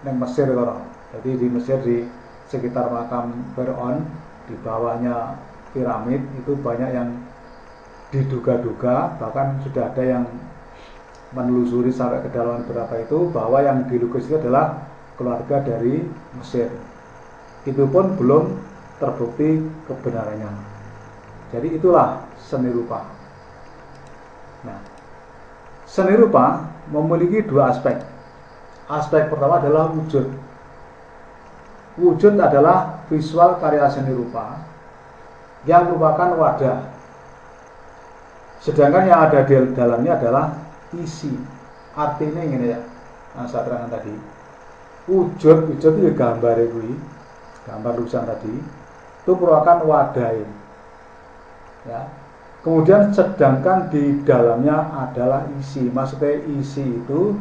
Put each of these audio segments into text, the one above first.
di Mesir kalau. Jadi di Mesir di sekitar makam Firaun, di bawahnya piramid itu banyak yang diduga-duga, bahkan sudah ada yang menelusuri sampai kedalaman berapa itu, bahwa yang dilukis itu adalah keluarga dari Mesir. Itu pun belum terbukti kebenarannya. Jadi itulah seni rupa. Nah, seni rupa memiliki dua aspek. Aspek pertama adalah wujud. Wujud adalah visual karya seni rupa yang merupakan wadah. Sedangkan yang ada di dalamnya adalah isi. Artinya ini ya, saya terangkan tadi. Wujud itu gambar itu, gambar lukisan tadi itu merupakan wadah ini. Ya. Kemudian sedangkan di dalamnya adalah isi. Maksudnya isi itu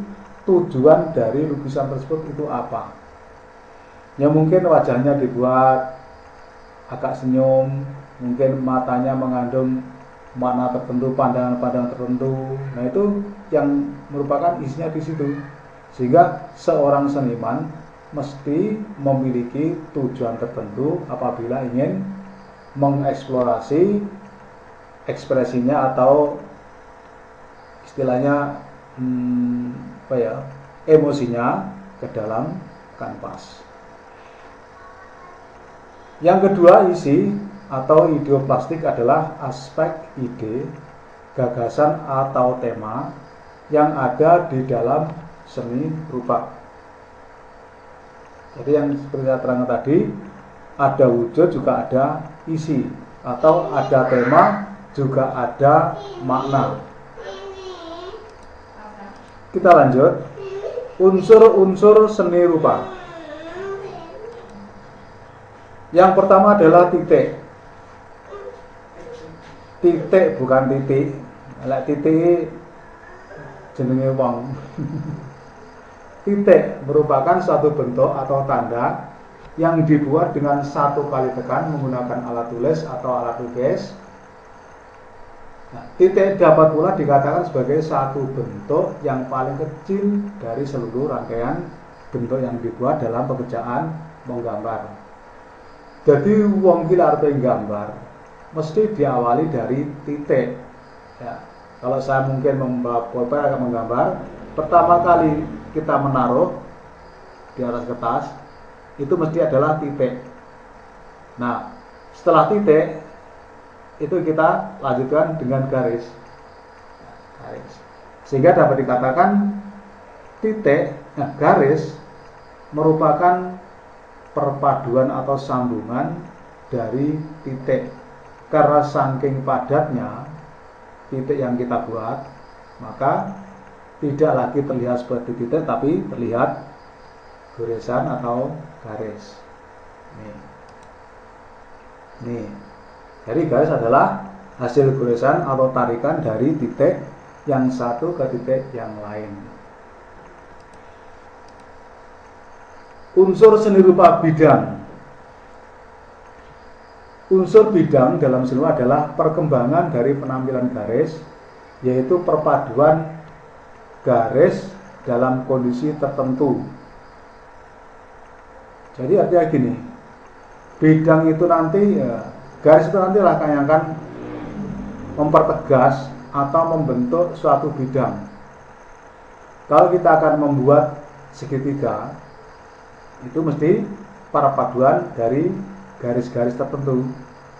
tujuan dari lukisan tersebut itu apa? Ya mungkin wajahnya dibuat agak senyum, mungkin matanya mengandung makna tertentu, pandangan-pandangan tertentu. Nah itu yang merupakan isinya di situ. Sehingga seorang seniman mesti memiliki tujuan tertentu apabila ingin mengeksplorasi ekspresinya atau istilahnya emosinya ke dalam kanvas. Yang kedua, isi atau ideoplastik adalah aspek ide, gagasan atau tema yang ada di dalam seni rupa. Jadi yang seperti saya terangkan tadi, ada wujud juga ada isi, atau ada tema juga ada makna. Kita lanjut. Unsur-unsur seni rupa. Yang pertama adalah titik. Titik bukan titik. Lek titik jenenge wong. Titik merupakan suatu bentuk atau tanda yang dibuat dengan satu kali tekan menggunakan alat tulis atau alat lukis. Nah, titik dapat pula dikatakan sebagai satu bentuk yang paling kecil dari seluruh rangkaian bentuk yang dibuat dalam pekerjaan menggambar. Jadi wong iki arep gambar mesti diawali dari titik. Ya, kalau saya mungkin membawa pulpen akan menggambar, pertama kali kita menaruh di atas kertas itu mesti adalah titik. Nah, setelah titik itu kita lanjutkan dengan garis. Garis. Sehingga dapat dikatakan titik, garis merupakan perpaduan atau sambungan dari titik. Karena saking padatnya titik yang kita buat, maka tidak lagi terlihat seperti titik, tapi terlihat goresan atau garis. Nih. Jadi garis adalah hasil goresan atau tarikan dari titik yang satu ke titik yang lain. Unsur seni rupa bidang. Unsur bidang dalam seni rupa adalah perkembangan dari penampilan garis, yaitu perpaduan garis dalam kondisi tertentu. Jadi artinya gini, bidang itu nanti garis itu nanti yang akan mempertegas atau membentuk suatu bidang. Kalau kita akan membuat segitiga, itu mesti perpaduan dari garis-garis tertentu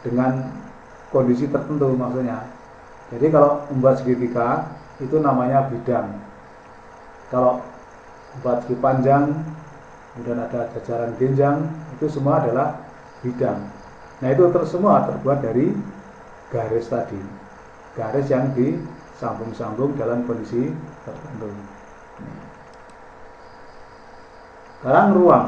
dengan kondisi tertentu maksudnya. Jadi kalau membuat segitiga itu namanya bidang. Kalau membuat segi panjang kemudian ada jajaran genjang, itu semua adalah bidang. Nah itu semua terbuat dari garis tadi, garis yang disambung-sambung dalam kondisi tertentu. Sekarang ruang.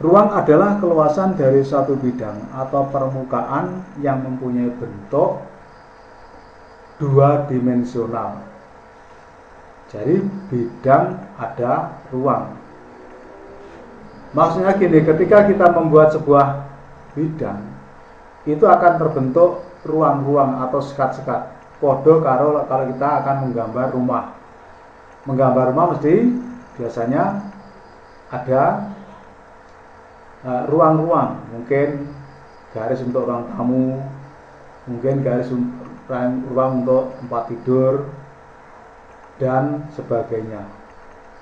Ruang adalah keluasan dari suatu bidang atau permukaan yang mempunyai bentuk dua dimensional. Jadi bidang ada ruang. Maksudnya gini, ketika kita membuat sebuah bidang, itu akan terbentuk ruang-ruang atau sekat-sekat. Podo kalau kita akan menggambar rumah. Menggambar rumah mesti biasanya ada ruang-ruang, mungkin garis untuk ruang tamu, mungkin garis ruang untuk tempat tidur dan sebagainya.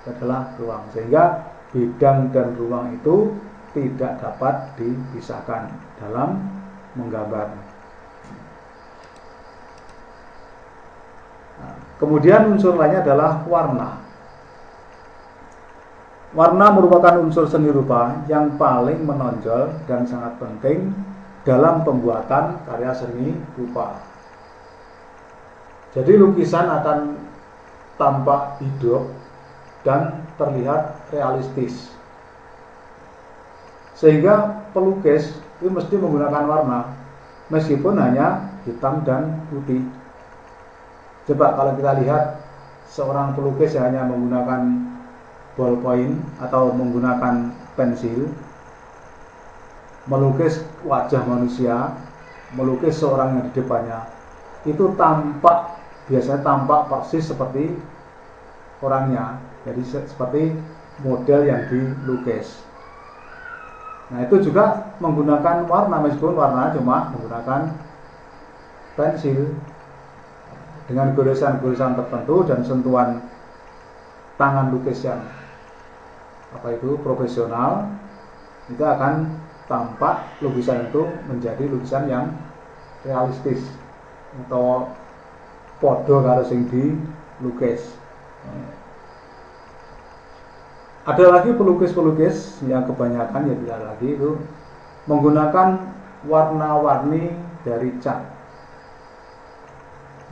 Itu adalah ruang, sehingga bidang dan ruang itu tidak dapat dipisahkan dalam menggambar. Kemudian unsur lainnya adalah warna. Warna merupakan unsur seni rupa yang paling menonjol dan sangat penting dalam pembuatan karya seni rupa. Jadi lukisan akan tampak hidup dan terlihat realistis. Sehingga pelukis itu mesti menggunakan warna, meskipun hanya hitam dan putih. Coba kalau kita lihat seorang pelukis yang hanya menggunakan ballpoint atau menggunakan pensil, melukis wajah manusia, melukis seorang yang di depannya, itu biasanya tampak persis seperti orangnya, jadi seperti model yang dilukis. Nah, itu juga menggunakan warna, meskipun warna cuma menggunakan pensil dengan goresan-goresan tertentu dan sentuhan tangan lukis yang profesional, itu akan tampak lukisan itu menjadi lukisan yang realistis atau podo karo sing dilukis. Ada lagi pelukis-pelukis yang kebanyakan ya tidak lagi itu menggunakan warna-warni dari cat.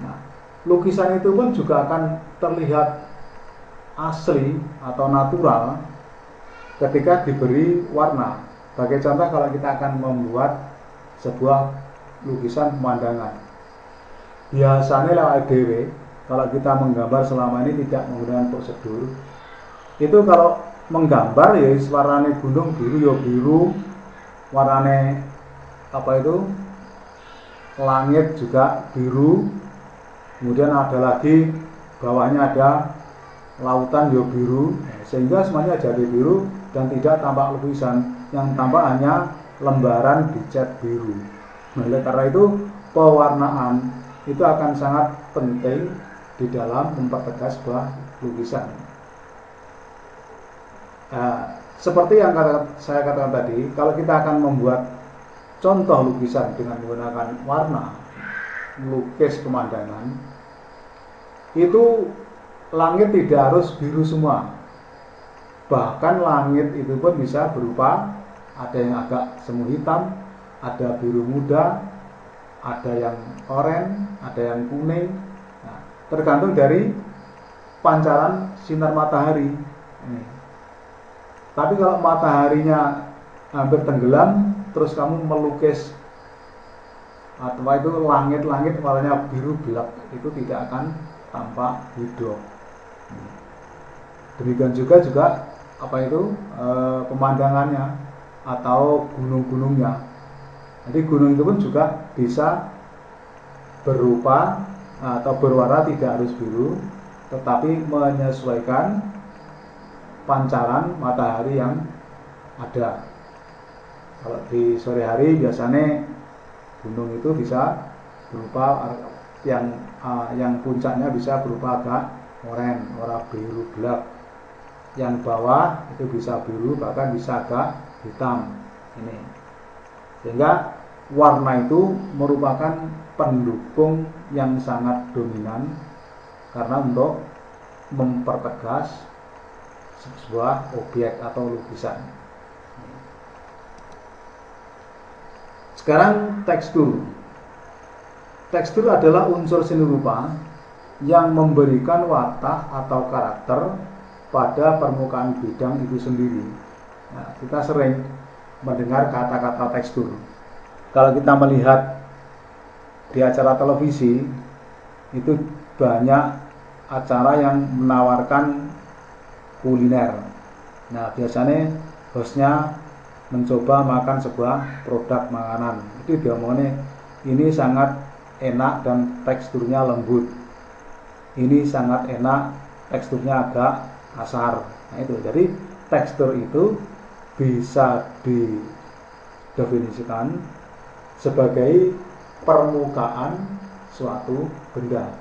Nah, lukisan itu pun juga akan terlihat asli atau natural ketika diberi warna. Sebagai contoh, kalau kita akan membuat sebuah lukisan pemandangan, biasanya lewat dhewe, kalau kita menggambar selama ini tidak menggunakan prosedur, itu kalau menggambar ya warnanya gunung biru ya biru, warnanya langit juga biru, kemudian ada lagi bawahnya ada lautan ya biru, sehingga semuanya jadi biru dan tidak tampak lukisan, yang tampak hanya lembaran dicat biru. Oleh karena itu pewarnaan itu akan sangat penting di dalam mempertegas sebuah lukisan. Seperti yang saya katakan tadi, kalau kita akan membuat contoh lukisan dengan menggunakan warna, melukis pemandangan, itu langit tidak harus biru semua. Bahkan langit itu pun bisa berupa, ada yang agak semu hitam, ada biru muda, ada yang oranye, ada yang kuning. Nah, tergantung dari pancaran sinar matahari. Tapi kalau mataharinya hampir tenggelam, terus kamu melukis atau itu langit-langit warnanya biru gelap, itu tidak akan tampak hidup. Demikian juga pemandangannya atau gunung-gunungnya. Jadi gunung itu pun juga bisa berupa atau berwarna tidak harus biru, tetapi menyesuaikan pancaran matahari yang ada. Kalau di sore hari biasanya gunung itu bisa berupa yang puncaknya bisa berupa agak oranye, warna biru gelap. Yang bawah itu bisa biru, bahkan bisa agak hitam. Ini. Sehingga warna itu merupakan pendukung yang sangat dominan karena untuk mempertegas sebuah objek atau lukisan. Sekarang tekstur. Tekstur adalah unsur seni rupa yang memberikan watak atau karakter pada permukaan bidang itu sendiri. Nah, kita sering mendengar kata-kata tekstur. Kalau kita melihat di acara televisi, itu banyak acara yang menawarkan kuliner. Nah, biasanya hostnya mencoba makan sebuah produk makanan. Itu diomongnya ini sangat enak dan teksturnya lembut. Ini sangat enak, teksturnya agak kasar. Nah itu, jadi tekstur itu bisa didefinisikan sebagai permukaan suatu benda.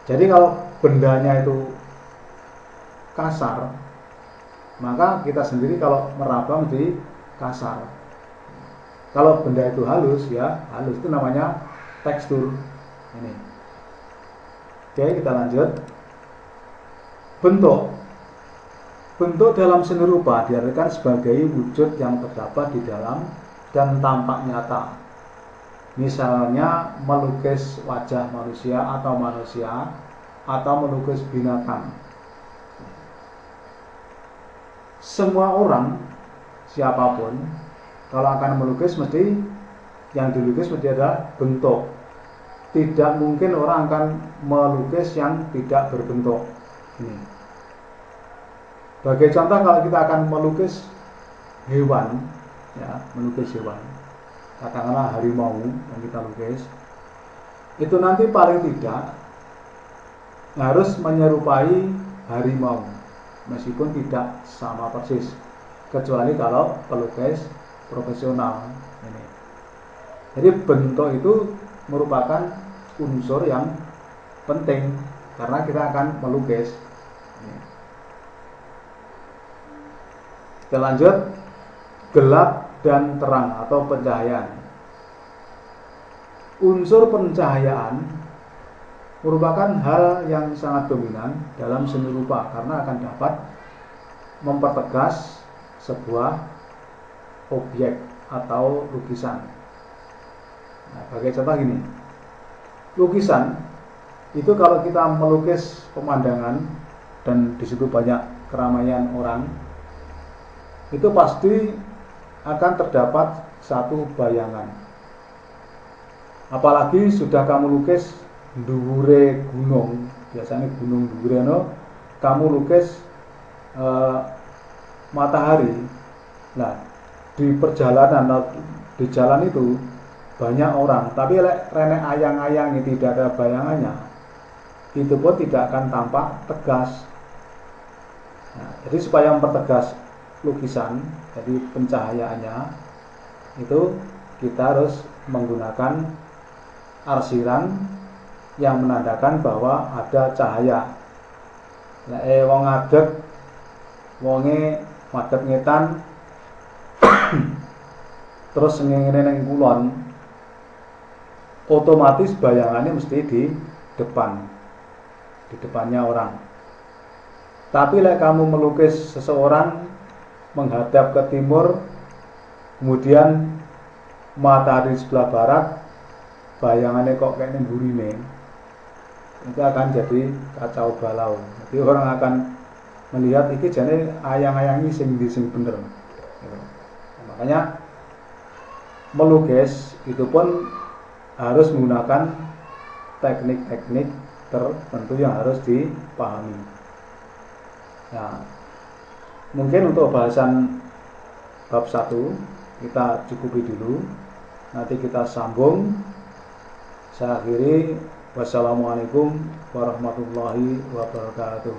Jadi kalau bendanya itu kasar, maka kita sendiri kalau meraba menjadi kasar. Kalau benda itu halus, ya halus, itu namanya tekstur. Ini. Oke, kita lanjut. Bentuk. Bentuk dalam seni rupa diartikan sebagai wujud yang terdapat di dalam dan tampak nyata. Misalnya melukis wajah manusia atau melukis binatang. Semua orang, siapapun, kalau akan melukis mesti yang dilukis mesti ada bentuk. Tidak mungkin orang akan melukis yang tidak berbentuk. Ini. Sebagai contoh, kalau kita akan melukis hewan, ya, melukis hewan, katakanlah harimau yang kita lukis, itu nanti paling tidak harus menyerupai harimau, meskipun tidak sama persis, kecuali kalau pelukis profesional. Ini. Jadi bentuk itu merupakan unsur yang penting karena kita akan melukis. Ini. Kita lanjut, gelap dan terang atau pencahayaan. Unsur pencahayaan merupakan hal yang sangat dominan dalam seni rupa karena akan dapat mempertegas sebuah objek atau lukisan. Nah, sebagai contoh gini, lukisan itu kalau kita melukis pemandangan dan di situ banyak keramaian orang, itu pasti akan terdapat satu bayangan. Apalagi sudah kamu lukis dhuwure gunung, biasanya gunung dhuwure kamu lukis matahari. Nah, di perjalanan di jalan itu banyak orang, tapi renek ayang-ayang ini tidak ada bayangannya, itu pun tidak akan tampak tegas. Nah, jadi supaya mempertegas lukisan, jadi pencahayaannya itu kita harus menggunakan arsiran yang menandakan bahwa ada cahaya. Wong ngadeg, wonge madhep ngetan, terus ngene ning kulon, otomatis bayangannya mesti di depannya orang. Tapi kamu melukis seseorang menghadap ke timur, kemudian matahari sebelah barat, bayangannya kok kayak burine, itu akan jadi kacau balau. Jadi orang akan melihat iki jane ayang-ayang ini sing bener. Makanya melukis itu pun harus menggunakan teknik-teknik tertentu yang harus dipahami. Nah, mungkin untuk bahasan bab 1 kita cukupi dulu. Nanti kita sambung. Saya akhiri. Wassalamualaikum warahmatullahi wabarakatuh.